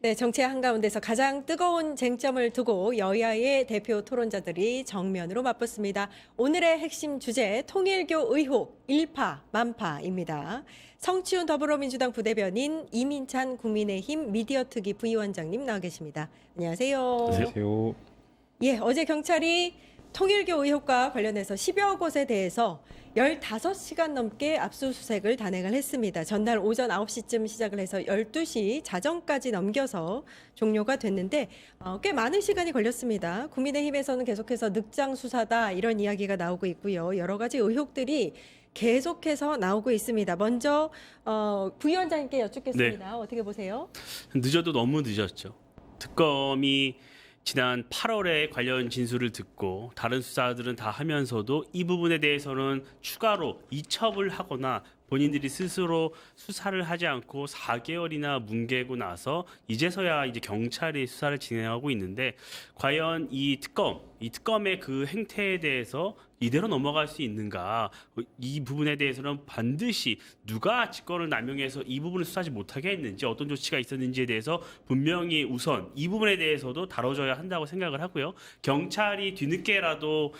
네, 정치 한가운데서 가장 뜨거운 쟁점을 두고 여야의 대표 토론자들이 정면으로 맞붙습니다. 오늘의 핵심 주제 통일교 의혹 일파만파입니다. 성치훈 더불어민주당 부대변인 이민찬 국민의힘 미디어특위 부위원장님 나와 계십니다. 안녕하세요. 안녕하세요. 예, 어제 경찰이 통일교 의혹과 관련해서 10여 곳에 대해서 15시간 넘게 압수수색을 단행을 했습니다. 전날 오전 9시쯤 시작을 해서 12시 자정까지 넘겨서 종료가 됐는데 꽤 많은 시간이 걸렸습니다. 국민의힘에서는 계속해서 늑장 수사다 이런 이야기가 나오고 있고요. 여러 가지 의혹들이 계속해서 나오고 있습니다. 먼저 부위원장님께 여쭙겠습니다. 네. 어떻게 보세요? 늦어도 너무 늦었죠. 특검이 지난 8월에 관련 진술을 듣고 다른 수사들은 다 하면서도 이 부분에 대해서는 추가로 이첩을 하거나 본인들이 스스로 수사를 하지 않고 4개월이나 뭉개고 나서 이제서야 이제 경찰이 수사를 진행하고 있는데 과연 이 특검의 그 행태에 대해서 이대로 넘어갈 수 있는가? 이 부분에 대해서는 반드시 누가 직권을 남용해서 이 부분을 수사하지 못하게 했는지 어떤 조치가 있었는지에 대해서 분명히 우선 이 부분에 대해서도 다뤄져야 한다고 생각을 하고요. 경찰이 뒤늦게라도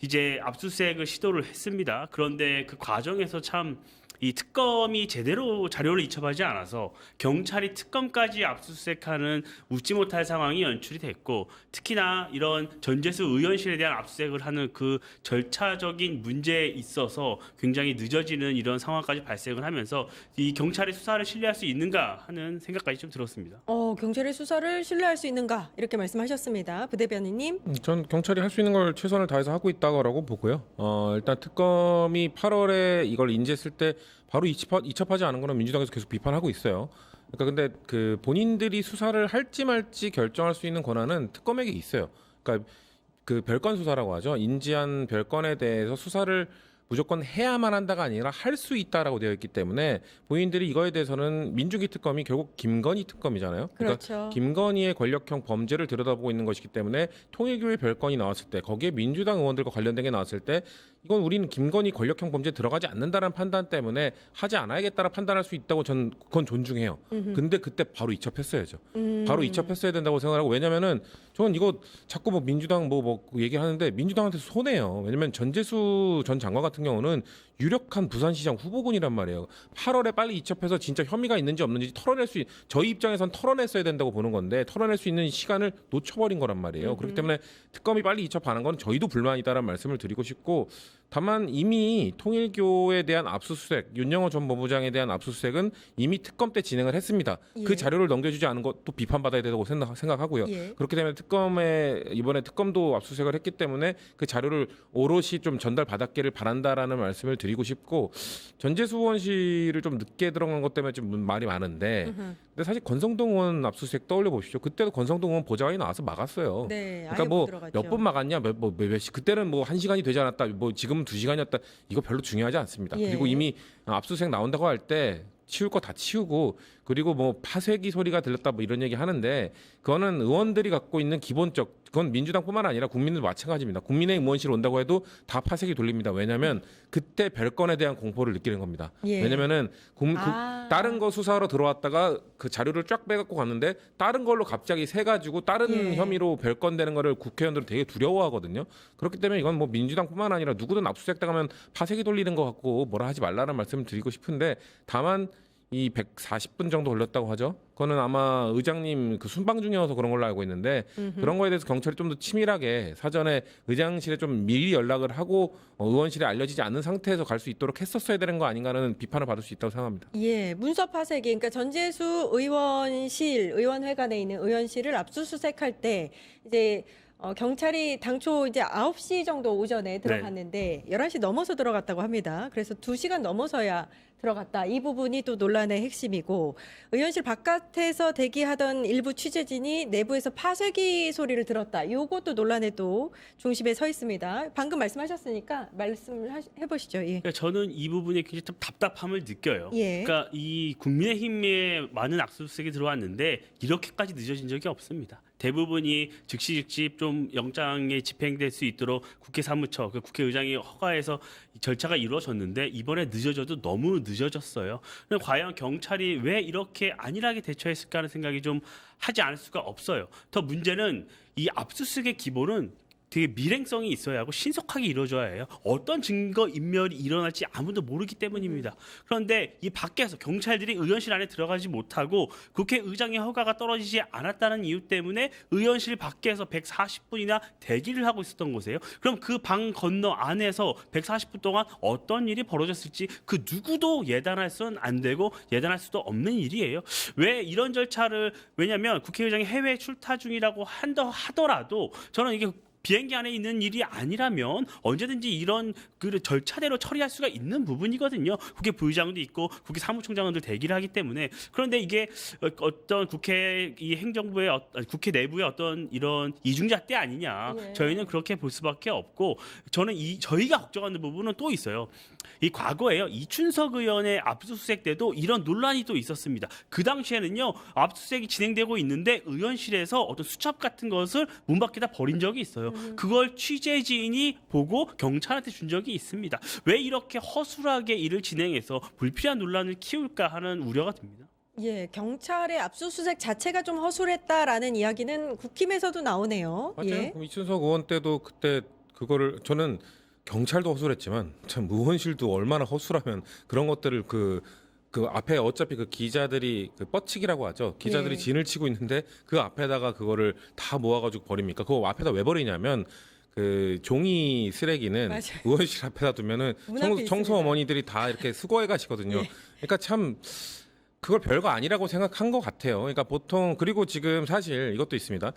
이제 압수수색을 시도를 했습니다. 그런데 그 과정에서 참 이 특검이 제대로 자료를 이첩하지 않아서 경찰이 특검까지 압수수색하는 웃지 못할 상황이 연출이 됐고, 특히나 이런 전재수 의원실에 대한 압수수색을 하는 그 절차적인 문제에 있어서 굉장히 늦어지는 이런 상황까지 발생을 하면서 이 경찰의 수사를 신뢰할 수 있는가 하는 생각까지 좀 들었습니다. 경찰의 수사를 신뢰할 수 있는가 이렇게 말씀하셨습니다. 부대변인님. 전 경찰이 할 수 있는 걸 최선을 다해서 하고 있다고 보고요. 일단 특검이 8월에 이걸 인지했을 때 바로 이첩하지 않은 거는 민주당에서 계속 비판하고 있어요. 그러니까 근데 그 본인들이 수사를 할지 말지 결정할 수 있는 권한은 특검에게 있어요. 그러니까 그 별건 수사라고 하죠. 인지한 별건에 대해서 수사를 무조건 해야만 한다가 아니라 할 수 있다라고 되어 있기 때문에 본인들이 이거에 대해서는 민주기 특검이 결국 김건희 특검이잖아요. 그러니까 그렇죠. 김건희의 권력형 범죄를 들여다보고 있는 것이기 때문에 통일교의 별건이 나왔을 때 거기에 민주당 의원들과 관련된 게 나왔을 때 이건 우리는 김건희 권력형 범죄에 들어가지 않는다는 판단 때문에 하지 않아야겠다라 판단할 수 있다고 전 그건 존중해요. 근데 그때 바로 이첩했어야죠. 바로 이첩했어야 된다고 생각하고, 왜냐면은 저는 이거 자꾸 뭐 민주당 뭐 얘기하는데 민주당한테 손해요. 왜냐면 전재수 전 장관 같은 경우는 유력한 부산시장 후보군이란 말이에요. 8월에 빨리 이첩해서 진짜 혐의가 있는지 없는지 저희 입장에선 털어냈어야 된다고 보는 건데 털어낼 수 있는 시간을 놓쳐버린 거란 말이에요. 그렇기 때문에 특검이 빨리 이첩하는 건 저희도 불만이다라는 말씀을 드리고 싶고, 다만 이미 통일교에 대한 압수수색, 윤영호 전 법무장에 대한 압수수색은 이미 특검 때 진행을 했습니다. 예. 그 자료를 넘겨주지 않은 것도 비판받아야 된다고 생각하고요. 예. 그렇기 때문에 이번에 특검도 압수수색을 했기 때문에 그 자료를 오롯이 좀 전달받았기를 바란다라는 말씀을 드리고 싶고, 전재수 의원실을 좀 늦게 들어간 것 때문에 좀 말이 많은데, 근데 사실 권성동 의원 압수수색 떠올려 보십시오. 그때도 권성동 의원 보좌관이 나와서 막았어요. 네, 그러니까 아예 뭐 못 들어갔죠. 몇 번 막았냐, 그때는 뭐 1시간이 되지 않았다, 뭐 지금은 2시간이었다, 이거 별로 중요하지 않습니다. 예. 그리고 이미 압수수색 나온다고 할 때 치울 거 다 치우고, 그리고 뭐 파쇄기 소리가 들렸다 뭐 이런 얘기 하는데, 그거는 의원들이 갖고 있는 그건 민주당뿐만 아니라 국민들 마찬가지입니다. 국민의힘 의원실 온다고 해도 다 파쇄기 돌립니다. 왜냐하면 그때 별건에 대한 공포를 느끼는 겁니다. 예. 왜냐면은 다른 거 수사하러 들어왔다가 그 자료를 쫙 빼갖고 갔는데 다른 걸로 갑자기 새 가지고 다른 예. 혐의로 별건 되는 거를 국회의원들은 되게 두려워하거든요. 그렇기 때문에 이건 뭐 민주당뿐만 아니라 누구든 압수수색 당하면 파쇄기 돌리는 거 갖고 뭐라 하지 말라는 말씀을 드리고 싶은데, 다만 이 140분 정도 걸렸다고 하죠. 그거는 아마 의장님 그 순방 중이어서 그런 걸로 알고 있는데, 그런 거에 대해서 경찰이 좀 더 치밀하게 사전에 의장실에 좀 미리 연락을 하고 의원실에 알려지지 않는 상태에서 갈 수 있도록 했었어야 되는 거 아닌가라는 비판을 받을 수 있다고 생각합니다. 예, 문서 파쇄기, 그러니까 전재수 의원회관에 있는 의원실을 압수수색할 때 이제 경찰이 당초 이제 9시 정도 오전에 들어갔는데 11시 넘어서 들어갔다고 합니다. 그래서 2시간 넘어서야 들어갔다. 이 부분이 또 논란의 핵심이고, 의원실 바깥에서 대기하던 일부 취재진이 내부에서 파쇄기 소리를 들었다. 요것도 논란의 또 중심에 서 있습니다. 방금 말씀하셨으니까 말씀을 해보시죠. 예. 그러니까 저는 이 부분에 굉장히 좀 답답함을 느껴요. 예. 그러니까 이 국민의힘에 많은 압수수색이 들어왔는데 이렇게까지 늦어진 적이 없습니다. 대부분이 즉시 좀 영장에 집행될 수 있도록 국회 사무처, 그 국회의장이 허가해서 절차가 이루어졌는데, 이번에 늦어져도 너무 늦은 늦어졌어요. 근데 과연 경찰이 왜 이렇게 안일하게 대처했을까 하는 생각이 좀 하지 않을 수가 없어요. 더 문제는 이 압수수색의 기본은 되게 밀행성이 있어야 하고 신속하게 이루어져야 해요. 어떤 증거 인멸이 일어날지 아무도 모르기 때문입니다. 그런데 이 밖에서 경찰들이 의원실 안에 들어가지 못하고 국회의장의 허가가 떨어지지 않았다는 이유 때문에 의원실 밖에서 140분이나 대기를 하고 있었던 곳이에요. 그럼 그 방 건너 안에서 140분 동안 어떤 일이 벌어졌을지 그 누구도 예단할 수는 안 되고 예단할 수도 없는 일이에요. 왜 이런 절차를, 왜냐하면 국회의장이 해외 출타 중이라고 하더라도 저는 이게 비행기 안에 있는 일이 아니라면 언제든지 이런 그 절차대로 처리할 수가 있는 부분이거든요. 국회 부의장도 있고 국회 사무총장들 대기를 하기 때문에. 그런데 이게 어떤 국회 이 행정부의 국회 내부의 어떤 이런 이중잣대 아니냐. 예. 저희는 그렇게 볼 수밖에 없고, 저는 저희가 걱정하는 부분은 또 있어요. 이 과거에요, 이춘석 의원의 압수수색 때도 이런 논란이 또 있었습니다. 그 당시에는요, 압수수색이 진행되고 있는데 의원실에서 어떤 수첩 같은 것을 문 밖에다 버린 적이 있어요. 그걸 취재진이 보고 경찰한테 준 적이 있습니다. 왜 이렇게 허술하게 일을 진행해서 불필요한 논란을 키울까 하는 우려가 듭니다. 예, 경찰의 압수수색 자체가 좀 허술했다라는 이야기는 국힘에서도 나오네요. 맞아요. 예. 그럼 이춘석 의원 때도 그때 그거를 저는 경찰도 허술했지만 참 의원실도 얼마나 허술하면 그런 것들을 그 앞에 어차피 그 기자들이 그 뻗치기라고 하죠. 기자들이 예. 진을 치고 있는데 그 앞에다가 그거를 다 모아가지고 버립니까? 그거 앞에다 왜 버리냐면 그 종이 쓰레기는 맞아요. 의원실 앞에다 두면은 문 앞에 청소 있습니다. 어머니들이 다 이렇게 수거해 가시거든요. 예. 그러니까 참 그걸 별거 아니라고 생각한 것 같아요. 그러니까 보통 그리고 지금 사실 이것도 있습니다.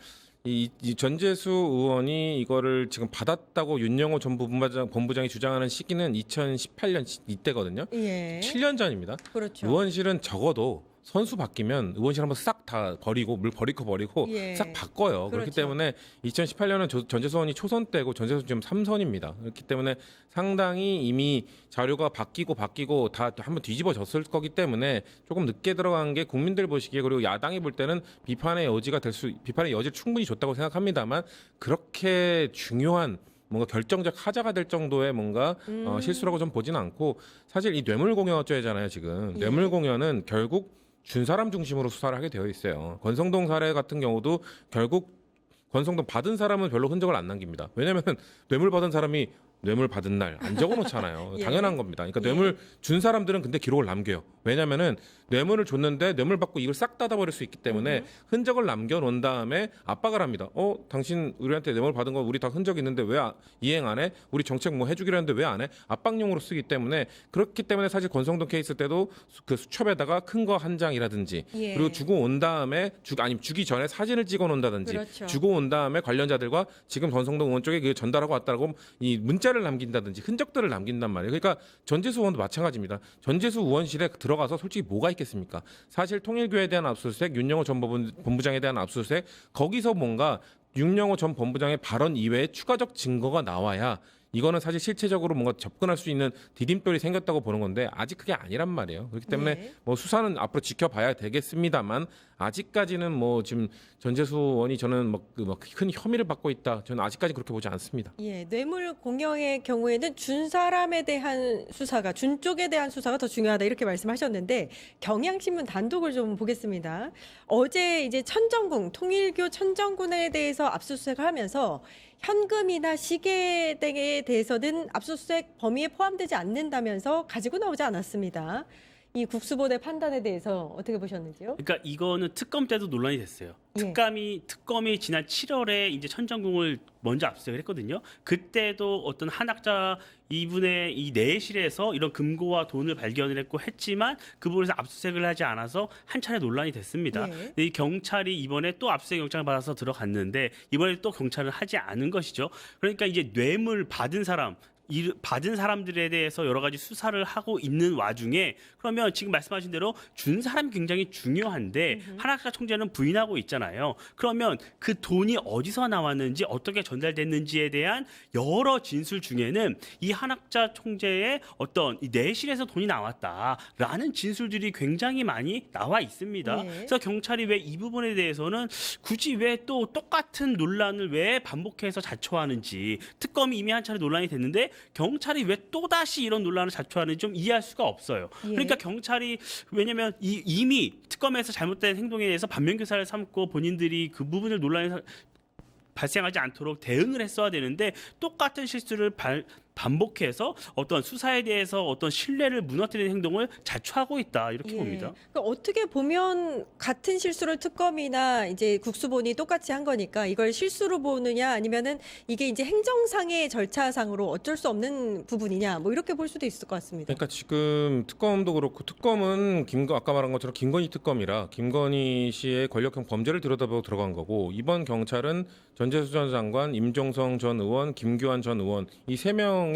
이 전재수 의원이 이거를 지금 받았다고 윤영호 전 본부장이 주장하는 시기는 2018년 이때거든요. 예. 7년 전입니다. 그렇죠. 의원실은 적어도 선수 바뀌면 의원실 한번 싹 다 버리고 물 버리고 예. 싹 바꿔요. 그렇기 그렇죠. 때문에 2018년은 전재수 의원이 초선 때고 전재수 지금 3선입니다. 그렇기 때문에 상당히 이미 자료가 바뀌고 다 한번 뒤집어졌을 거기 때문에 조금 늦게 들어간 게 국민들 보시기에, 그리고 야당이 볼 때는 비판의 여지를 충분히 줬다고 생각합니다만 그렇게 중요한 뭔가 결정적 하자가 될 정도의 뭔가 실수라고 좀 보지는 않고, 사실 이 뇌물공여죄잖아요. 지금 예. 뇌물공여는 결국 준 사람 중심으로 수사를 하게 되어 있어요. 권성동 사례 같은 경우도 결국 권성동 받은 사람은 별로 흔적을 안 남깁니다. 왜냐하면 뇌물 받은 사람이 뇌물 받은 날 안 적어놓잖아요. 예. 당연한 겁니다. 그러니까 예. 뇌물 준 사람들은 근데 기록을 남겨요. 왜냐하면은 뇌물을 줬는데 뇌물 받고 이걸 싹 닫아버릴 수 있기 때문에 흔적을 남겨놓은 다음에 압박을 합니다. 당신 우리한테 뇌물 받은 거 우리 다 흔적 있는데 왜 이행 안 해? 우리 정책 뭐 해주기로 했는데 왜 안 해? 압박용으로 쓰기 때문에, 그렇기 때문에 사실 권성동 케이스 때도 그 수첩에다가 큰 거 한 장이라든지 예. 그리고 주고 온 다음에 아니면 주기 전에 사진을 찍어 놓는다든지 그렇죠. 주고 온 다음에 관련자들과 지금 권성동 의원 쪽에 그 전달하고 왔다라고 이 문자를 남긴다든지 흔적들을 남긴단 말이에요. 그러니까 전재수 의원도 마찬가지입니다. 전재수 의원실에 들어가서 솔직히 뭐가 있겠습니까? 사실 통일교에 대한 압수수색, 윤영호 전 본부장에 대한 압수수색, 거기서 뭔가 윤영호 전 본부장의 발언 이외에 추가적 증거가 나와야 이거는 사실 실체적으로 뭔가 접근할 수 있는 디딤돌이 생겼다고 보는 건데, 아직 그게 아니란 말이에요. 그렇기 때문에 네. 뭐 수사는 앞으로 지켜봐야 되겠습니다만 아직까지는 뭐 지금 전재수 의원이 저는 큰 혐의를 받고 있다, 저는 아직까지 그렇게 보지 않습니다. 예, 뇌물 공여의 경우에는 준 사람에 대한 수사가, 준 쪽에 대한 수사가 더 중요하다 이렇게 말씀하셨는데, 경향신문 단독을 좀 보겠습니다. 어제 이제 통일교 천정군에 대해서 압수수색을 하면서 현금이나 시계 등에 대해서는 압수수색 범위에 포함되지 않는다면서 가지고 나오지 않았습니다. 이 국수본의 판단에 대해서 어떻게 보셨는지요? 그러니까 이거는 특검 때도 논란이 됐어요. 예. 특검이 지난 7월에 이제 천정궁을 먼저 압수수색을 했거든요. 그때도 어떤 한학자 이분의 이 내실에서 이런 금고와 돈을 발견을 했고 했지만 그 부분에서 압수수색을 하지 않아서 한 차례 논란이 됐습니다. 예. 근데 이 경찰이 이번에 또 압수수색 영장을 받아서 들어갔는데 이번에 또 경찰은 하지 않은 것이죠. 그러니까 이제 뇌물 받은 사람들에 대해서 여러 가지 수사를 하고 있는 와중에, 그러면 지금 말씀하신 대로 준 사람이 굉장히 중요한데 한학자 총재는 부인하고 있잖아요. 그러면 그 돈이 어디서 나왔는지 어떻게 전달됐는지에 대한 여러 진술 중에는 이 한학자 총재의 어떤 이 내실에서 돈이 나왔다라는 진술들이 굉장히 많이 나와 있습니다. 네. 그래서 경찰이 왜 이 부분에 대해서는 굳이 왜 또 똑같은 논란을 왜 반복해서 자초하는지, 특검이 이미 한 차례 논란이 됐는데 경찰이 왜 또다시 이런 논란을 자초하는지 좀 이해할 수가 없어요. 예. 그러니까 경찰이 왜냐하면 이미 특검에서 잘못된 행동에 대해서 반면교사를 삼고 본인들이 그 부분을 논란이 발생하지 않도록 대응을 했어야 되는데 똑같은 실수를 반복해서 어떤 수사에 대해서 어떤 신뢰를 무너뜨리는 행동을 자초하고 있다 이렇게 예. 봅니다. 그러니까 어떻게 보면 같은 실수를 특검이나 이제 국수본이 똑같이 한 거니까 이걸 실수로 보느냐 아니면은 이게 이제 행정상의 절차상으로 어쩔 수 없는 부분이냐 뭐 이렇게 볼 수도 있을 것 같습니다. 그러니까 지금 특검도 그렇고 특검은 아까 말한 것처럼 김건희 특검이라 김건희 씨의 권력형 범죄를 들여다보고 들어간 거고 이번 경찰은 전재수 전 장관, 임종성 전 의원, 김규환 전 의원 이 세 명의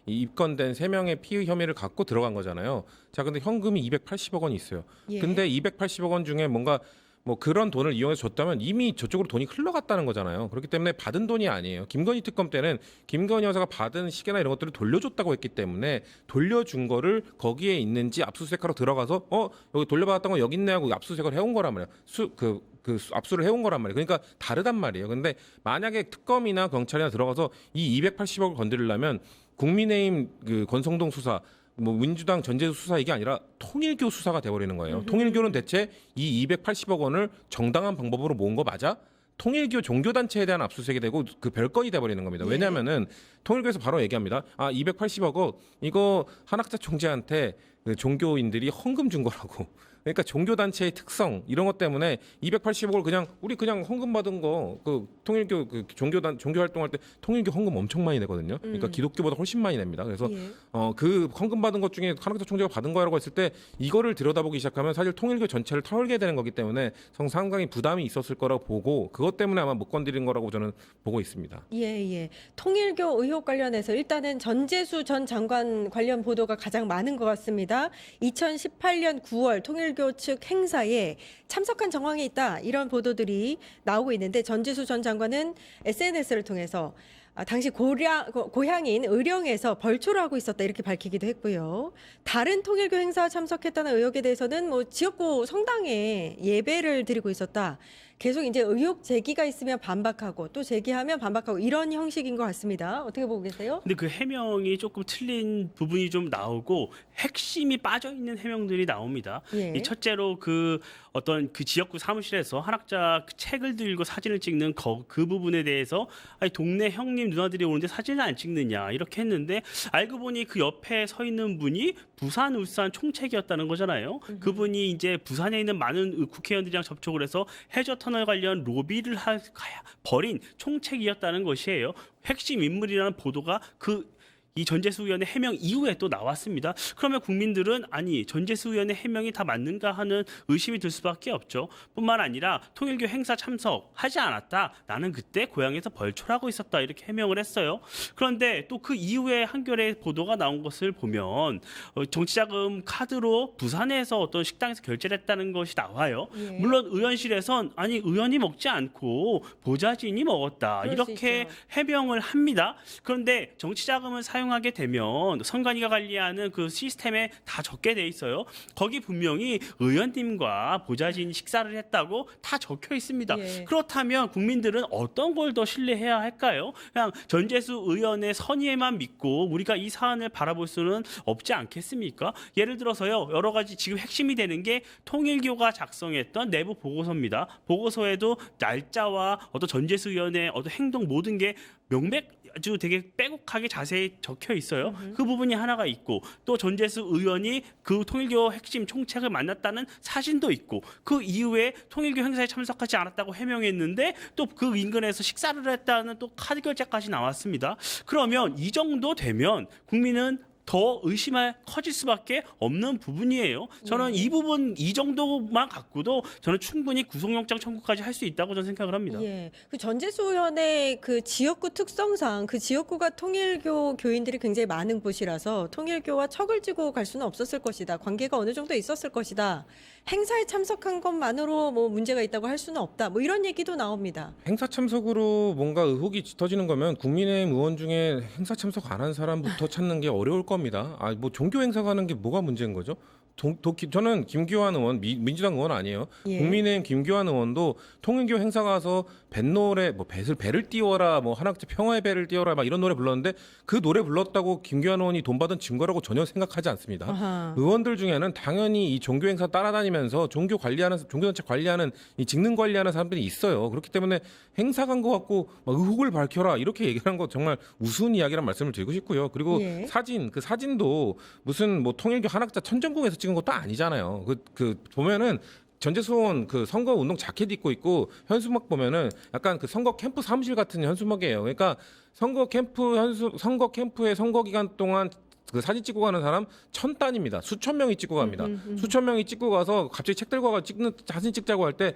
입건된 세 명의 피의 혐의를 갖고 들어간 거잖아요. 자, 근데 현금이 280억 원이 있어요. 예. 근데 280억 원 중에 뭔가 뭐 그런 돈을 이용해서 줬다면 이미 저쪽으로 돈이 흘러갔다는 거잖아요. 그렇기 때문에 받은 돈이 아니에요. 김건희 특검 때는 김건희 여사가 받은 시계나 이런 것들을 돌려줬다고 했기 때문에 돌려준 거를 거기에 있는지 압수수색하러 들어가서 여기 돌려받았던 거 여기 있네 하고 압수수색을 해온 거란 말이에요. 압수를 해온 거란 말이에요. 그러니까 다르단 말이에요. 근데 만약에 특검이나 경찰이나 들어가서 이 280억을 건드리려면 국민의힘 그 권성동 수사 뭐 민주당 전재수 수사 이게 아니라 통일교 수사가 돼버리는 거예요. 통일교는 대체 이 280억 원을 정당한 방법으로 모은 거 맞아? 통일교 종교단체에 대한 압수수색이 되고 그 별건이 돼버리는 겁니다. 예. 왜냐하면은 통일교에서 바로 얘기합니다. 280억 원 이거 한학자 총재한테 그 종교인들이 헌금 준 거라고. 그러니까 종교단체의 특성 이런 것 때문에 280억을 우리 그냥 헌금 받은 거 그 통일교 그 종교 활동할 때 통일교 헌금 엄청 많이 내거든요. 그러니까 기독교보다 훨씬 많이 냅니다. 그래서 예. 그 헌금 받은 것 중에 한학자 총재가 받은 거라고 했을 때 이거를 들여다보기 시작하면 사실 통일교 전체를 털게 되는 거기 때문에 상당히 부담이 있었을 거라고 보고 그것 때문에 아마 못 건드린 거라고 저는 보고 있습니다. 예. 통일교 의혹 관련해서 일단은 전재수 전 장관 관련 보도가 가장 많은 것 같습니다. 2018년 9월 통일교 측 행사에 참석한 정황이 있다. 이런 보도들이 나오고 있는데 전재수 전 장관은 SNS를 통해서 당시 고향인 의령에서 벌초를 하고 있었다 이렇게 밝히기도 했고요. 다른 통일교 행사 참석했다는 의혹에 대해서는 뭐 지역구 성당에 예배를 드리고 있었다. 계속 이제 의혹 제기가 있으면 반박하고 또 제기하면 반박하고 이런 형식인 것 같습니다. 어떻게 보고 계세요? 근데 그 해명이 조금 틀린 부분이 좀 나오고 핵심이 빠져 있는 해명들이 나옵니다. 예. 이 첫째로 그 어떤 그 지역구 사무실에서 한학자 그 책을 들고 사진을 찍는 그 부분에 대해서 아니 동네 형님 누나들이 오는데 사진을 안 찍느냐 이렇게 했는데 알고 보니 그 옆에 서 있는 분이 부산 울산 총책이었다는 거잖아요. 그분이 이제 부산에 있는 많은 국회의원들이랑 접촉을 해서 해저 터널 관련 로비를 벌인 총책이었다는 것이에요. 핵심 인물이라는 보도가 이 전재수 의원의 해명 이후에 또 나왔습니다. 그러면 국민들은 아니 전재수 의원의 해명이 다 맞는가 하는 의심이 들 수밖에 없죠. 뿐만 아니라 통일교 행사 참석하지 않았다. 나는 그때 고향에서 벌초하고 있었다. 이렇게 해명을 했어요. 그런데 또 그 이후에 한겨레 보도가 나온 것을 보면 정치자금 카드로 부산에서 어떤 식당에서 결제를 했다는 것이 나와요. 예. 물론 의원실에선 아니 의원이 먹지 않고 보좌진이 먹었다. 그럴 수 이렇게 있죠. 해명을 합니다. 그런데 정치자금을 사용하게 되면 선관위가 관리하는 그 시스템에 다 적게 돼 있어요. 거기 분명히 의원님과 보좌진이 식사를 했다고 다 적혀 있습니다. 예. 그렇다면 국민들은 어떤 걸 더 신뢰해야 할까요? 그냥 전재수 의원의 선의에만 믿고 우리가 이 사안을 바라볼 수는 없지 않겠습니까? 예를 들어서요. 여러 가지 지금 핵심이 되는 게 통일교가 작성했던 내부 보고서입니다. 보고서에도 날짜와 어떤 전재수 의원의 어떤 행동 모든 게 아주 되게 빼곡하게 자세히 적혀 있어요. 그 부분이 하나가 있고 또 전재수 의원이 그 통일교 핵심 총책을 만났다는 사진도 있고 그 이후에 통일교 행사에 참석하지 않았다고 해명했는데 또 그 인근에서 식사를 했다는 또 카드 결제까지 나왔습니다. 그러면 이 정도 되면 국민은 더 의심할 커질 수밖에 없는 부분이에요. 저는 이 부분 이 정도만 갖고도 저는 충분히 구속영장 청구까지 할 수 있다고 저는 생각을 합니다. 예. 그 전재수 의원의 그 지역구 특성상 그 지역구가 통일교 교인들이 굉장히 많은 곳이라서 통일교와 척을 쥐고 갈 수는 없었을 것이다. 관계가 어느 정도 있었을 것이다. 행사에 참석한 것만으로 뭐 문제가 있다고 할 수는 없다. 뭐 이런 얘기도 나옵니다. 행사 참석으로 뭔가 의혹이 짙어지는 거면 국민의힘 의원 중에 행사 참석 안 한 사람부터 찾는 게 어려울 겁니다. 뭐 종교 행사 가는 게 뭐가 문제인 거죠? 저는 김기환 의원, 민주당 의원 아니에요. 예. 국민의힘 김기환 의원도 통일교 행사 가서 뱃노래 뭐 배를 띄워라, 뭐 한학제 평화의 배를 띄워라 막 이런 노래 불렀는데 그 노래 불렀다고 김기환 의원이 돈 받은 증거라고 전혀 생각하지 않습니다. 아하. 의원들 중에는 당연히 이 종교 행사 따라다니면서 종교단체 관리하는 이 직능 관리하는 사람들이 있어요. 그렇기 때문에 행사 간 거 갖고 막 의혹을 밝혀라 이렇게 얘기하는 거 정말 우스운 이야기란 말씀을 드리고 싶고요. 그리고 예. 그 사진도 무슨 뭐 통일교 한학자 천정궁에서 찍은 것도 아니잖아요. 그 보면은 전재수원 그 선거 운동 자켓 입고 있고 현수막 보면은 약간 그 선거 캠프 사무실 같은 현수막이에요. 그러니까 선거 캠프의 선거 기간 동안 그 사진 찍고 가는 사람 1000단입니다. 수천 명이 찍고 갑니다. 수천 명이 찍고 가서 갑자기 책 들고 가서 사진 찍자고 할 때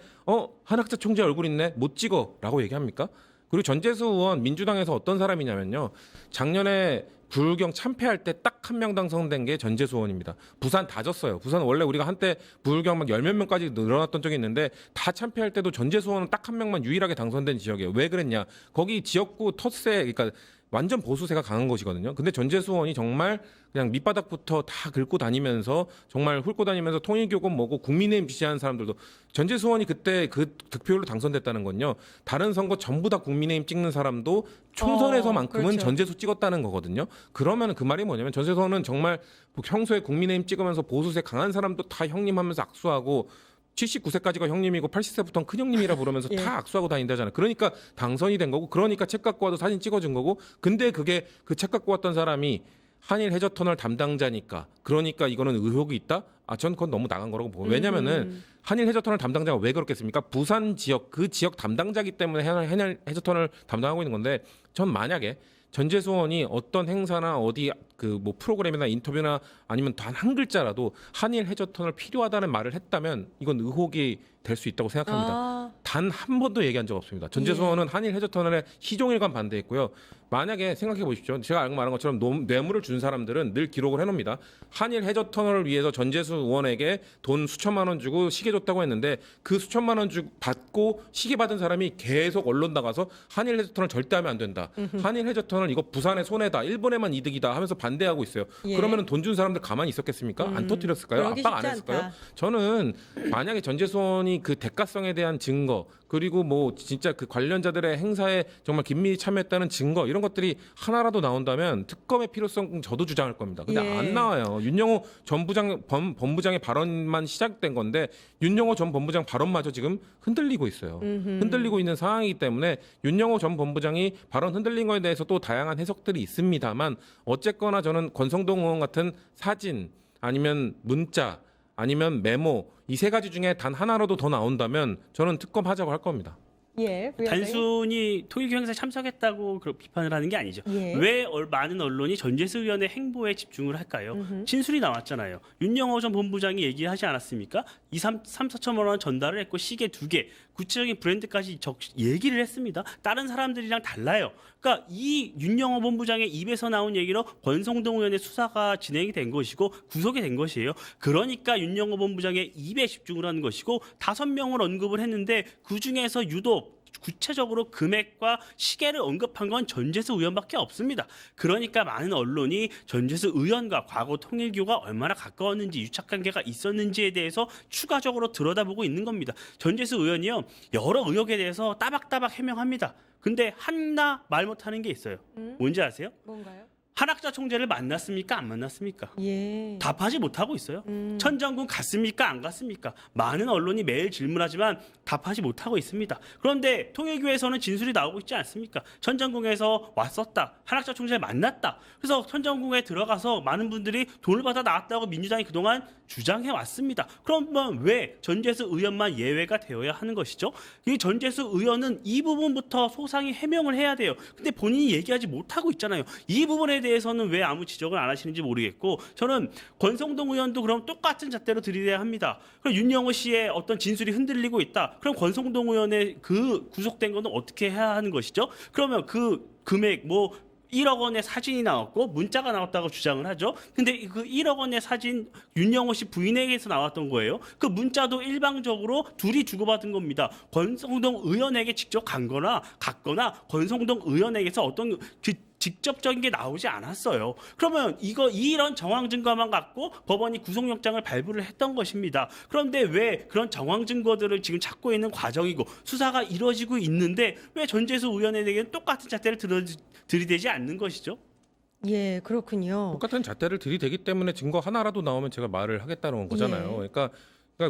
한학자 총재 얼굴 있네 못 찍어라고 얘기합니까? 그리고 전재수 의원 민주당에서 어떤 사람이냐면요. 작년에 부울경 참패할 때 딱 한 명 당선된 게 전재수 의원입니다. 부산 다 졌어요. 부산 원래 우리가 한때 부울경 막 10몇 명까지 늘어났던 적이 있는데 다 참패할 때도 전재수 의원은 딱 한 명만 유일하게 당선된 지역이에요. 왜 그랬냐? 거기 지역구 텃세 그러니까 완전 보수세가 강한 것이거든요. 근데 전재수 의원이 정말 그냥 밑바닥부터 다 긁고 다니면서 정말 훑고 다니면서 통일교건 뭐고 국민의힘 지지하는 사람들도 전재수 의원이 그때 그 득표율로 당선됐다는 건요. 다른 선거 전부 다 국민의힘 찍는 사람도 총선에서만큼은 그렇죠. 전재수 찍었다는 거거든요. 그러면 그 말이 뭐냐면 전재수 의원은 정말 평소에 국민의힘 찍으면서 보수세 강한 사람도 다 형님 하면서 악수하고 79세까지가 형님이고 80세부터는 큰형님이라 부르면서 예. 다 악수하고 다닌다잖아요. 그러니까 당선이 된 거고 그러니까 책 갖고 와도 사진 찍어준 거고 근데 그게 그 책 갖고 왔던 사람이 한일 해저터널 담당자니까 그러니까 이거는 의혹이 있다? 전 그건 너무 나간 거라고 보고 왜냐면은 한일 해저터널 담당자가 왜 그렇겠습니까? 부산 지역 그 지역 담당자기 때문에 한일 해저터널 담당하고 있는 건데 전 만약에 전재수 의원이 어떤 행사나 어디 그 뭐 프로그램이나 인터뷰나 아니면 단 한 글자라도 한일 해저터널 필요하다는 말을 했다면 이건 의혹이 될 수 있다고 생각합니다. 아, 단 한 번도 얘기한 적 없습니다. 전재수 의원은 한일 해저터널에 희종일관 반대했고요. 만약에 생각해 보십시오. 제가 아까 말한 것처럼 뇌물을 준 사람들은 늘 기록을 해놓습니다. 한일 해저터널을 위해서 전재수 의원에게 돈 수천만 원 주고 시계 줬다고 했는데 그 수천만 원 받고 시계 받은 사람이 계속 언론 나가서 한일 해저터널 절대 하면 안 된다. 한일 해저터널 이거 부산의 손해다. 일본에만 이득이다 하면서 반대하고 있어요. 예. 그러면은 돈 준 사람들 가만히 있었겠습니까? 안 터뜨렸을까요? 그러기 압박 안 쉽지 했을까요? 않다. 저는 만약에 전재수 의원이 그 대가성에 대한 증거 그리고 뭐 진짜 그 관련자들의 행사에 정말 긴밀히 참여했다는 증거 이런 것들이 하나라도 나온다면 특검의 필요성 저도 주장할 겁니다. 근데 예. 안 나와요. 윤영호 전 법무장의 발언만 시작된 건데 윤영호 전 법무장 발언마저 지금 흔들리고 있어요. 흔들리고 있는 상황이기 때문에 윤영호 전 법무장이 발언 흔들린 거에 대해서 또 다양한 해석들이 있습니다만 어쨌거나 저는 권성동 의원 같은 사진 아니면 문자 아니면 메모 이 세 가지 중에 단 하나라도 더 나온다면 저는 특검하자고 할 겁니다. 예. 단순히 통일교 행사에 참석했다고 비판을 하는 게 아니죠. 예. 왜 많은 언론이 전재수 의원의 행보에 집중을 할까요? 진술이 나왔잖아요. 윤영호 전 본부장이 얘기하지 않았습니까? 4천만 원 전달을 했고 시계 2개, 구체적인 브랜드까지 얘기를 했습니다. 다른 사람들이랑 달라요. 그러니까 이 윤영호 본부장의 입에서 나온 얘기로 권성동 의원의 수사가 진행이 된 것이고 구속이 된 것이에요. 그러니까 윤영호 본부장의 입에 집중을 하는 것이고 5명을 언급을 했는데 그중에서 유독 구체적으로 금액과 시계를 언급한 건 전재수 의원밖에 없습니다. 그러니까 많은 언론이 전재수 의원과 과거 통일교가 얼마나 가까웠는지 유착관계가 있었는지에 대해서 추가적으로 들여다보고 있는 겁니다. 전재수 의원이요 여러 의혹에 대해서 따박따박 해명합니다. 근데 하나 말 못하는 게 있어요. 뭔지 아세요? 뭔가요? 한학자 총재를 만났습니까? 안 만났습니까? 예. 답하지 못하고 있어요. 천정군 갔습니까? 안 갔습니까? 많은 언론이 매일 질문하지만 답하지 못하고 있습니다. 그런데 통일교에서는 진술이 나오고 있지 않습니까? 천정궁에서 왔었다. 한학자 총재를 만났다. 그래서 천정궁에 들어가서 많은 분들이 돈을 받아 나왔다고 민주당이 그동안 주장해 왔습니다. 그러면 왜 전재수 의원만 예외가 되어야 하는 것이죠? 이 전재수 의원은 이 부분부터 소상히 해명을 해야 돼요. 근데 본인이 얘기하지 못하고 있잖아요. 이 부분에 대해서는 왜 아무 지적을 안 하시는지 모르겠고 저는 권성동 의원도 그럼 똑같은 잣대로 들이대야 합니다. 그럼 윤영호 씨의 어떤 진술이 흔들리고 있다. 그럼 권성동 의원의 그 구속된 거는 어떻게 해야 하는 것이죠? 그러면 그 금액 1억 원의 사진이 나왔고 문자가 나왔다고 주장을 하죠. 근데 그 1억 원의 사진 윤영호 씨 부인에게서 나왔던 거예요. 그 문자도 일방적으로 둘이 주고받은 겁니다. 권성동 의원에게 직접 갔거나 권성동 의원에게서 어떤 직접적인 게 나오지 않았어요. 그러면 이런 정황 증거만 갖고 법원이 구속영장을 발부를 했던 것입니다. 그런데 왜 그런 정황 증거들을 지금 찾고 있는 과정이고 수사가 이루어지고 있는데 왜 전재수 의원에게는 똑같은 잣대를 들이대지 않는 것이죠? 예, 그렇군요. 똑같은 잣대를 들이대기 때문에 증거 하나라도 나오면 제가 말을 하겠다는 거잖아요. 예. 그러니까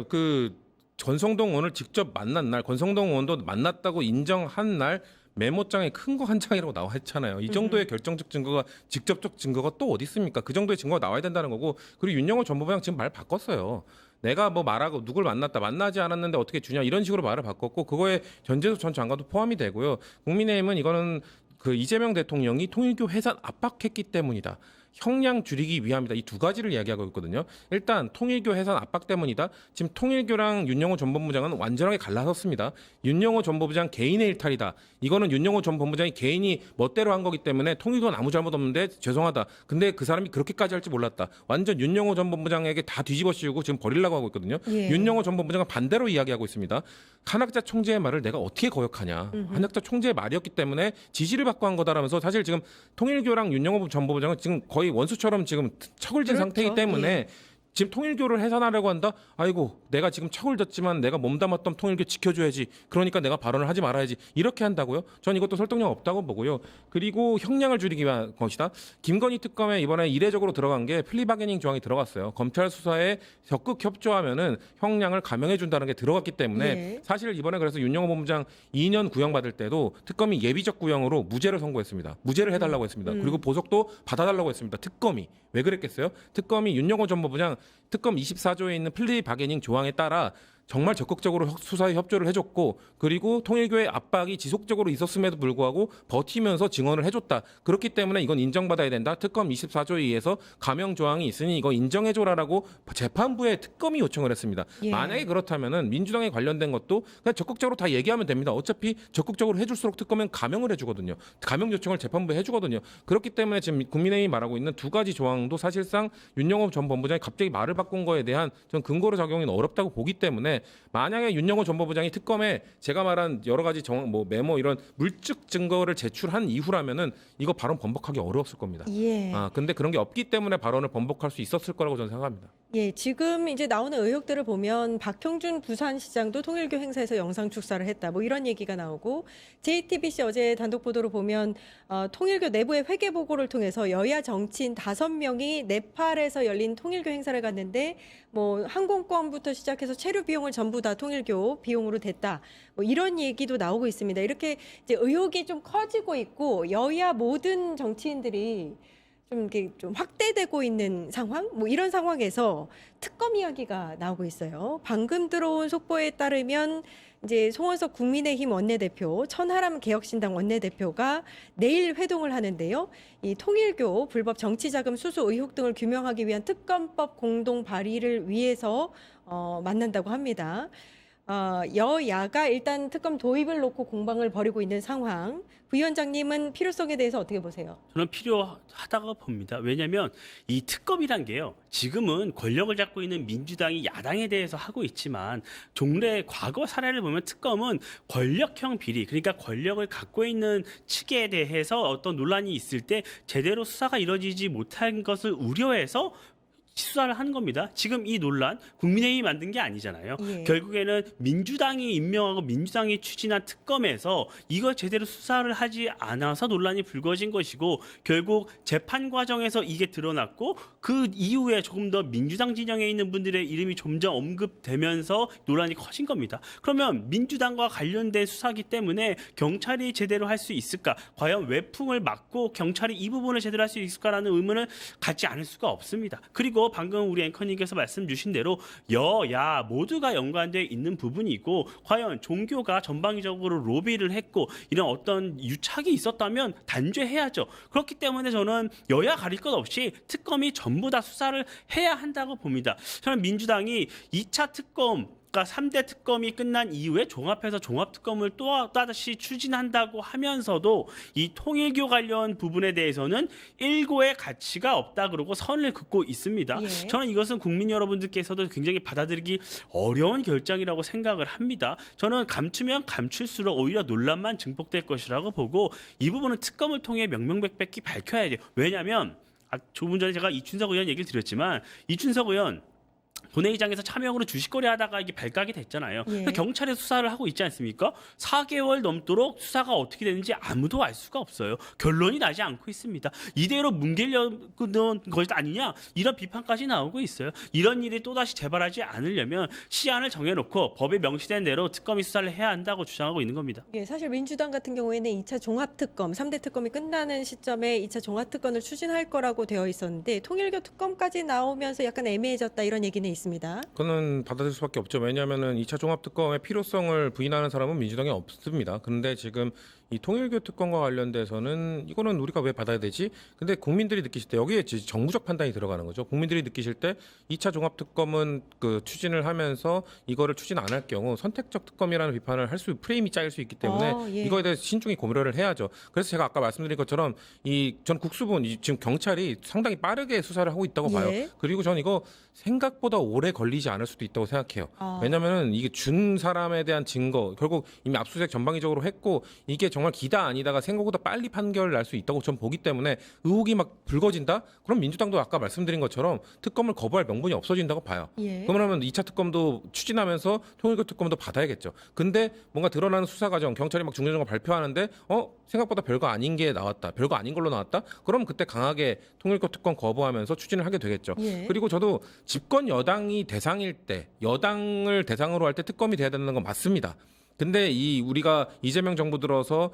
그 권성동 의원을 직접 만난 날, 권성동 의원도 만났다고 인정한 날 메모장에 큰 거 한 장이라고 나와 있잖아요. 이 정도의 결정적 증거가, 직접적 증거가 또 어디 있습니까? 그 정도의 증거가 나와야 된다는 거고. 그리고 윤영호 전 법무장 지금 말 바꿨어요. 내가 뭐 말하고 누굴 만났다, 만나지 않았는데 어떻게 주냐, 이런 식으로 말을 바꿨고, 그거에 전재수 전 장관도 포함이 되고요. 국민의힘은 이거는 그 이재명 대통령이 통일교 해산 압박했기 때문이다. 형량 줄이기 위함이다. 이 두 가지를 이야기하고 있거든요. 일단 통일교 해산 압박 때문이다. 지금 통일교랑 윤영호 전 법무장은 완전하게 갈라섰습니다. 윤영호 전 법무장 개인의 일탈이다. 이거는 윤영호 전 법무장이 개인이 멋대로 한 거기 때문에 통일교는 아무 잘못 없는데 죄송하다. 근데 그 사람이 그렇게까지 할지 몰랐다. 완전 윤영호 전 법무장에게 다 뒤집어 씌우고 지금 버리려고 하고 있거든요. 예. 윤영호 전 법무장은 반대로 이야기하고 있습니다. 한학자 총재의 말을 내가 어떻게 거역하냐. 한학자 총재의 말이었기 때문에 지시를 받고 한 거다라면서 사실 지금 통일교랑 윤영호 전 법무장은 지금 거의 원수처럼 지금 척을 진 그렇죠. 상태이기 때문에 예. 지금 통일교를 해산하려고 한다. 아이고 내가 지금 척을 졌지만 내가 몸담았던 통일교 지켜줘야지. 그러니까 내가 발언을 하지 말아야지. 이렇게 한다고요? 전 이것도 설득력 없다고 보고요. 그리고 형량을 줄이기 위한 것이다. 김건희 특검에 이번에 이례적으로 들어간 게 플리바게닝 조항이 들어갔어요. 검찰 수사에 적극 협조하면은 형량을 감형해 준다는 게 들어갔기 때문에 예. 사실 이번에 그래서 윤영호 본부장 2년 구형 받을 때도 특검이 예비적 구형으로 무죄를 선고했습니다. 무죄를 해달라고 했습니다. 그리고 보석도 받아달라고 했습니다. 특검이. 왜 그랬겠어요? 특검이 윤영호 전 법무장 특검 24조에 있는 플리 바게닝 조항에 따라 정말 적극적으로 수사에 협조를 해줬고 그리고 통일교의 압박이 지속적으로 있었음에도 불구하고 버티면서 증언을 해줬다. 그렇기 때문에 이건 인정받아야 된다. 특검 24조에 의해서 감형 조항이 있으니 이거 인정해줘라라고 재판부에 특검이 요청을 했습니다. 예. 만약에 그렇다면은 민주당에 관련된 것도 그냥 적극적으로 다 얘기하면 됩니다. 어차피 적극적으로 해줄수록 특검은 감형을 해주거든요. 감형 요청을 재판부에 해주거든요. 그렇기 때문에 지금 국민의힘이 말하고 있는 두 가지 조항도 사실상 윤영호 전 법무장이 갑자기 말을 바꾼 거에 대한 전 근거로 작용이 어렵다고 보기 때문에 만약에 윤영호 전 법무장이 특검에 제가 말한 여러 가지 메모 이런 물적 증거를 제출한 이후라면은 이거 발언 번복하기 어려웠을 겁니다. 예. 근데 그런 게 없기 때문에 발언을 번복할 수 있었을 거라고 저는 생각합니다. 예, 지금 이제 나오는 의혹들을 보면 박형준 부산시장도 통일교 행사에서 영상 축사를 했다. 뭐 이런 얘기가 나오고 JTBC 어제 단독 보도로 보면 통일교 내부의 회계 보고를 통해서 여야 정치인 5명이 네팔에서 열린 통일교 행사를 갔는데 뭐 항공권부터 시작해서 체류 비용을 전부 다 통일교 비용으로 댔다. 뭐 이런 얘기도 나오고 있습니다. 이렇게 이제 의혹이 좀 커지고 있고 여야 모든 정치인들이 좀 이렇게 좀 확대되고 있는 상황, 뭐 이런 상황에서 특검 이야기가 나오고 있어요. 방금 들어온 속보에 따르면 이제 송원석 국민의힘 원내대표, 천하람 개혁신당 원내대표가 내일 회동을 하는데요. 이 통일교 불법 정치자금 수수 의혹 등을 규명하기 위한 특검법 공동 발의를 위해서 만난다고 합니다. 여야가 일단 특검 도입을 놓고 공방을 벌이고 있는 상황. 부위원장님은 필요성에 대해서 어떻게 보세요? 저는 필요하다고 봅니다. 왜냐하면 이 특검이란 게요. 지금은 권력을 잡고 있는 민주당이 야당에 대해서 하고 있지만 종래 과거 사례를 보면 특검은 권력형 비리, 그러니까 권력을 갖고 있는 측에 대해서 어떤 논란이 있을 때 제대로 수사가 이루어지지 못한 것을 우려해서 수사를 한 겁니다. 지금 이 논란 국민의힘이 만든 게 아니잖아요. 예. 결국에는 민주당이 임명하고 민주당이 추진한 특검에서 이걸 제대로 수사를 하지 않아서 논란이 불거진 것이고 결국 재판 과정에서 이게 드러났고 그 이후에 조금 더 민주당 진영에 있는 분들의 이름이 점점 언급되면서 논란이 커진 겁니다. 그러면 민주당과 관련된 수사기 때문에 경찰이 제대로 할 수 있을까? 과연 외풍을 막고 경찰이 이 부분을 제대로 할 수 있을까라는 의문을 갖지 않을 수가 없습니다. 그리고 방금 우리 앵커님께서 말씀 주신 대로 여야 모두가 연관되어 있는 부분이고 과연 종교가 전방위적으로 로비를 했고 이런 어떤 유착이 있었다면 단죄해야죠. 그렇기 때문에 저는 여야 가릴 것 없이 특검이 전부 다 수사를 해야 한다고 봅니다. 저는 민주당이 2차 특검 그러니까 3대 특검이 끝난 이후에 종합해서 종합특검을 또다시 추진한다고 하면서도 이 통일교 관련 부분에 대해서는 일고의 가치가 없다 그러고 선을 긋고 있습니다. 예. 저는 이것은 국민 여러분들께서도 굉장히 받아들이기 어려운 결정이라고 생각을 합니다. 저는 감추면 감출수록 오히려 논란만 증폭될 것이라고 보고 이 부분은 특검을 통해 명명백백히 밝혀야 돼요. 왜냐하면 조금 전에 제가 이춘석 의원 얘기를 드렸지만 이춘석 의원 본회의장에서 차명으로 주식거래 하다가 이게 발각이 됐잖아요. 예. 경찰에 수사를 하고 있지 않습니까? 4개월 넘도록 수사가 어떻게 되는지 아무도 알 수가 없어요. 결론이 나지 않고 있습니다. 이대로 뭉개려는 것이 아니냐? 이런 비판까지 나오고 있어요. 이런 일이 또다시 재발하지 않으려면 시한을 정해놓고 법에 명시된 대로 특검이 수사를 해야 한다고 주장하고 있는 겁니다. 예, 사실 민주당 같은 경우에는 2차 종합특검, 3대 특검이 끝나는 시점에 2차 종합특검을 추진할 거라고 되어 있었는데 통일교 특검까지 나오면서 약간 애매해졌다 이런 얘기는 있습니다. 그거는 받아들일 수밖에 없죠. 왜냐하면은 2차 종합특검의 필요성을 부인하는 사람은 민주당에 없습니다. 그런데 지금 이 통일교 특검과 관련돼서는 이거는 우리가 왜 받아야 되지? 근데 국민들이 느끼실 때 여기에 정무적 판단이 들어가는 거죠. 국민들이 느끼실 때 2차 종합특검은 그 추진을 하면서 이거를 추진 안 할 경우 선택적 특검이라는 비판을 할 수 프레임이 짜일 수 있기 때문에 예. 이거에 대해서 신중히 고려를 해야죠. 그래서 제가 아까 말씀드린 것처럼 전 국수본 지금 경찰이 상당히 빠르게 수사를 하고 있다고 봐요. 예. 그리고 전 이거 생각보다 오래 걸리지 않을 수도 있다고 생각해요. 왜냐면은 이게 준 사람에 대한 증거 결국 이미 압수수색 전방위적으로 했고 이게 정말 기다 아니다가 생각보다 빨리 판결을 날 수 있다고 전 보기 때문에 의혹이 막 불거진다? 그럼 민주당도 아까 말씀드린 것처럼 특검을 거부할 명분이 없어진다고 봐요. 예. 그러면 2차 특검도 추진하면서 통일교 특검도 받아야겠죠. 근데 뭔가 드러나는 수사 과정 경찰이 막 중요한 거 발표하는데 생각보다 별거 아닌 게 나왔다. 별거 아닌 걸로 나왔다? 그럼 그때 강하게 통일교 특검 거부하면서 추진을 하게 되겠죠. 예. 그리고 저도 집권 여당이 대상일 때 여당을 대상으로 할 때 특검이 돼야 되는 건 맞습니다. 근데 우리가 이재명 정부 들어서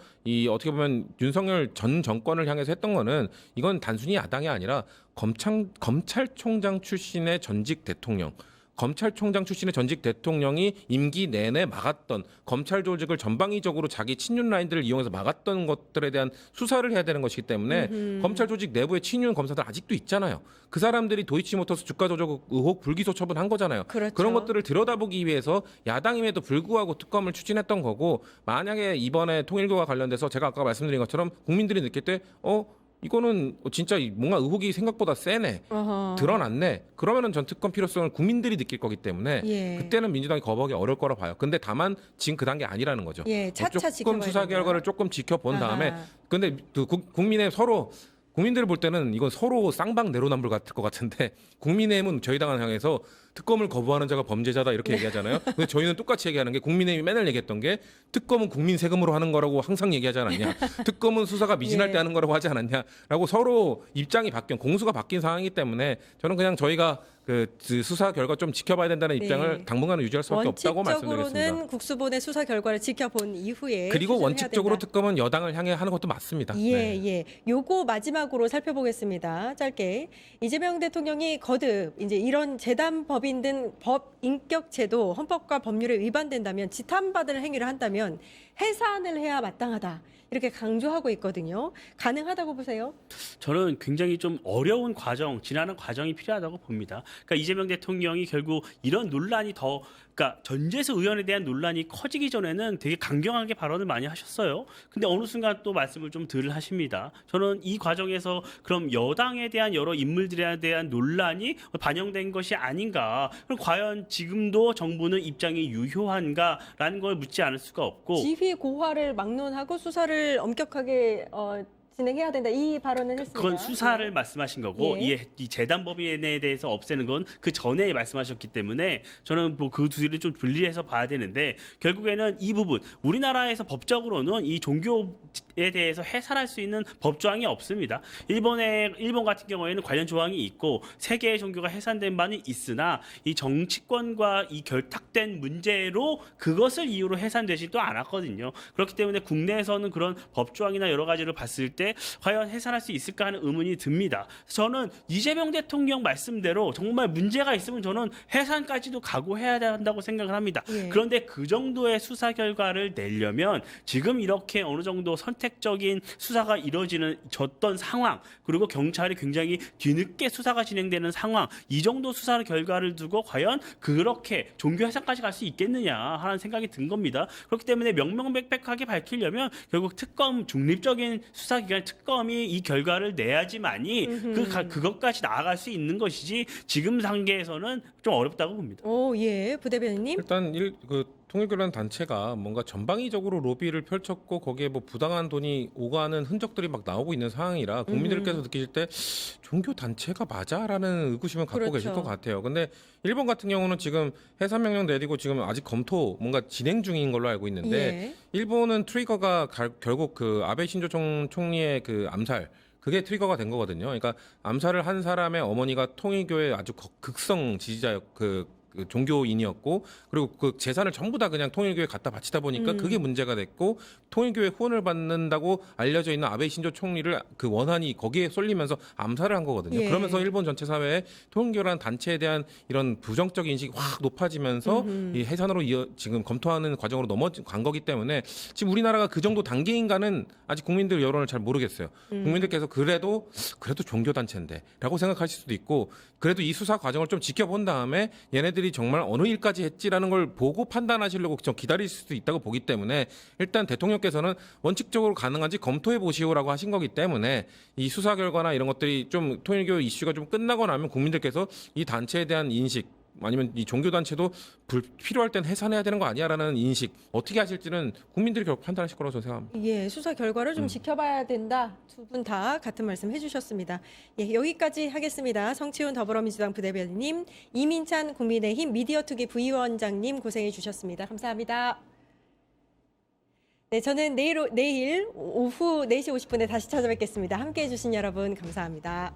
어떻게 보면 윤석열 전 정권을 향해서 했던 거는 이건 단순히 야당이 아니라 검찰총장 출신의 전직 대통령 검찰총장 출신의 전직 대통령이 임기 내내 막았던 검찰 조직을 전방위적으로 자기 친윤 라인들을 이용해서 막았던 것들에 대한 수사를 해야 되는 것이기 때문에 검찰 조직 내부에 친윤 검사들 아직도 있잖아요. 그 사람들이 도이치모터스 주가 조작 의혹 불기소 처분한 거잖아요. 그렇죠. 그런 것들을 들여다보기 위해서 야당임에도 불구하고 특검을 추진했던 거고 만약에 이번에 통일교와 관련돼서 제가 아까 말씀드린 것처럼 국민들이 느낄 때 이거는 진짜 뭔가 의혹이 생각보다 세네. 드러났네. 그러면은 전 특검 필요성을 국민들이 느낄 거기 때문에 예. 그때는 민주당이 거부하기 어려울 거라 봐요. 근데 다만 지금 그 단계 아니라는 거죠. 예, 차차 조금 지켜봐야 수사 된다. 결과를 조금 지켜본 다음에 아하. 근데 국민의 국민들을 볼 때는 이건 서로 쌍방 내로남불 같을 것 같은데 국민의힘은 저희 당을 향해서 특검을 거부하는 자가 범죄자다 이렇게 얘기하잖아요. 근데 저희는 똑같이 얘기하는 게 국민의힘이 맨날 얘기했던 게 특검은 국민 세금으로 하는 거라고 항상 얘기하지 않았냐. 특검은 수사가 미진할 예. 때 하는 거라고 하지 않았냐라고 서로 입장이 공수가 바뀐 상황이기 때문에 저는 그냥 저희가 그 수사 결과 좀 지켜봐야 된다는 입장을 네. 당분간은 유지할 수밖에 없다고 말씀드리겠습니다. 원칙적으로는 국수본의 수사 결과를 지켜본 이후에 그리고 추진해야 원칙적으로 된다. 특검은 여당을 향해 하는 것도 맞습니다. 예, 네. 예. 요거 마지막으로 살펴보겠습니다. 짧게. 이재명 대통령이 거듭 이제 이런 재단 법인 등 법 인격 제도 헌법과 법률에 위반된다면 지탄받을 행위를 한다면 해산을 해야 마땅하다. 이렇게 강조하고 있거든요. 가능하다고 보세요? 저는 굉장히 좀 어려운 과정, 지나는 과정이 필요하다고 봅니다. 그러니까 이재명 대통령이 결국 이런 논란이 그러니까 전재수 의원에 대한 논란이 커지기 전에는 되게 강경하게 발언을 많이 하셨어요. 근데 어느 순간 또 말씀을 좀 덜 하십니다. 저는 이 과정에서 그럼 여당에 대한 여러 인물들에 대한 논란이 반영된 것이 아닌가? 그럼 과연 지금도 정부는 입장이 유효한가라는 걸 묻지 않을 수가 없고 지휘 고화를 막론하고 수사를 엄격하게 진행해야 된다. 이 발언을 했습니다. 그건 수사를 말씀하신 거고 예. 이 재단법인에 대해서 없애는 건 그 전에 말씀하셨기 때문에 저는 뭐 그 두 개를 좀 분리해서 봐야 되는데 결국에는 이 부분 우리나라에서 법적으로는 이 종교에 대해서 해산할 수 있는 법조항이 없습니다. 일본 같은 경우에는 관련 조항이 있고 세 개의 종교가 해산된 바는 있으나 이 정치권과 이 결탁된 문제로 그것을 이유로 해산되지도 않았거든요. 그렇기 때문에 국내에서는 그런 법조항이나 여러 가지를 봤을 때 때 과연 해산할 수 있을까 하는 의문이 듭니다. 저는 이재명 대통령 말씀대로 정말 문제가 있으면 저는 해산까지도 각오해야 한다고 생각을 합니다. 예. 그런데 그 정도의 수사 결과를 내려면 지금 이렇게 어느 정도 선택적인 수사가 이루어졌던 상황, 그리고 경찰이 굉장히 뒤늦게 수사가 진행되는 상황, 이 정도 수사 결과를 두고 과연 그렇게 종교 해산까지 갈 수 있겠느냐 하는 생각이 든 겁니다. 그렇기 때문에 명명백백하게 밝히려면 결국 특검, 중립적인 수사기관 특검이 이 결과를 내야지만이 그것까지 나아갈 수 있는 것이지 지금 단계에서는 좀 어렵다고 봅니다. 오, 예, 부대변인님. 일단 통일교라는 단체가 뭔가 전방위적으로 로비를 펼쳤고 거기에 뭐 부당한 돈이 오가는 흔적들이 막 나오고 있는 상황이라 국민들께서 느끼실 때 종교 단체가 맞아라는 의구심을 갖고 그렇죠. 계실 것 같아요. 근데 일본 같은 경우는 지금 해산 명령 내리고 지금 아직 검토 뭔가 진행 중인 걸로 알고 있는데 예. 일본은 트리거가 결국 그 아베 신조 총리의 그 암살 그게 트리거가 된 거거든요. 그러니까 암살을 한 사람의 어머니가 통일교의 아주 극성 지지자였 그 종교인이었고 그리고 그 재산을 전부 다 그냥 통일교에 갖다 바치다 보니까 그게 문제가 됐고 통일교의 후원을 받는다고 알려져 있는 아베 신조 총리를 그 원한이 거기에 쏠리면서 암살을 한 거거든요. 예. 그러면서 일본 전체 사회에 통일교라는 단체에 대한 이런 부정적 인식이 확 높아지면서 이 해산으로 지금 검토하는 과정으로 넘어간 거기 때문에 지금 우리나라가 그 정도 단계인가는 아직 국민들 여론을 잘 모르겠어요. 국민들께서 그래도 종교 단체인데라고 생각하실 수도 있고 그래도 이 수사 과정을 좀 지켜본 다음에 얘네들이 정말 어느 일까지 했지라는 걸 보고 판단하시려고 좀 기다릴 수도 있다고 보기 때문에 일단 대통령께서는 원칙적으로 가능한지 검토해 보시오라고 하신 거기 때문에 이 수사 결과나 이런 것들이 좀 통일교 이슈가 좀 끝나고 나면 국민들께서 이 단체에 대한 인식 아니면 이 종교단체도 필요할 땐 해산해야 되는 거 아니야라는 인식 어떻게 하실지는 국민들이 결국 판단하실 거라고 저는 생각합니다. 예, 수사 결과를 좀 지켜봐야 된다. 두 분 다 같은 말씀 해주셨습니다. 예, 여기까지 하겠습니다. 성치훈 더불어민주당 부대변인님, 이민찬 국민의힘 미디어투기 부위원장님 고생해 주셨습니다. 감사합니다. 네, 저는 내일 오후 4시 50분에 다시 찾아뵙겠습니다. 함께해 주신 여러분 감사합니다.